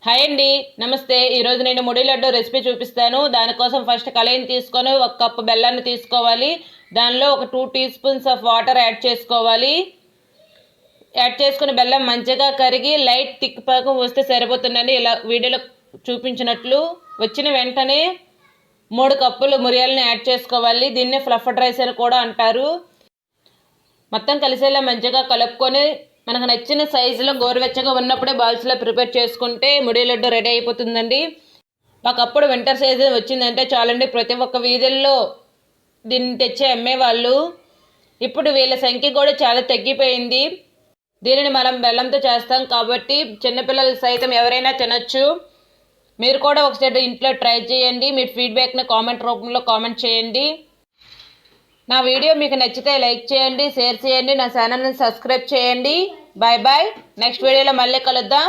Hi అండి, నమస్తే. ఈరోజు నేను ముడి లడ్డు రెసిపీ చూపిస్తాను. దానికోసం ఫస్ట్ కళాయిని తీసుకొని 1 కప్పు బెల్లాన్ని తీసుకోవాలి. దానిలో ఒక 2 teaspoons of water add చేసుకోవాలి. యాడ్ చేసుకుని బెల్లం మంచిగా కరిగి లైట్ థిక్ పాకం వస్తే సరిపోతుందండి. ఇలా వీడియోలో చూపించినట్లు వచ్చిన వెంటనే 3 కప్పులు మిరియాలను యాడ్ చేసుకోవాలి. దీన్నే ఫ్లఫ్డ్ రైస్ అని కూడా అంటారు. మొత్తం కలిసేలా మంచిగా కలుపుకొని మనకు నచ్చిన సైజులో గోరువెచ్చగా ఉన్నప్పుడే బాల్స్లో ప్రిపేర్ చేసుకుంటే ముడి లడ్డు రెడీ అయిపోతుందండి. ఒకప్పుడు వింటర్ సీజన్ వచ్చిందంటే చాలండి, ప్రతి ఒక్క వీధుల్లో దీన్ని తెచ్చి అమ్మేవాళ్ళు. ఇప్పుడు వీళ్ళ సంఖ్య కూడా చాలా తగ్గిపోయింది. దీనిని మనం బెల్లంతో చేస్తాం కాబట్టి చిన్నపిల్లలు సైతం ఎవరైనా తినొచ్చు. మీరు కూడా ఒకసారి ఇంట్లో ట్రై చేయండి. మీ ఫీడ్బ్యాక్ని కామెంట్ రూపంలో కామెంట్ చేయండి. నా వీడియో మీకు నచ్చితే లైక్ చేయండి, షేర్ చేయండి, నా ఛానల్ని సబ్స్క్రైబ్ చేయండి. Bye bye. నెక్స్ట్ వీడియోలో మళ్ళీ కలుద్దాం.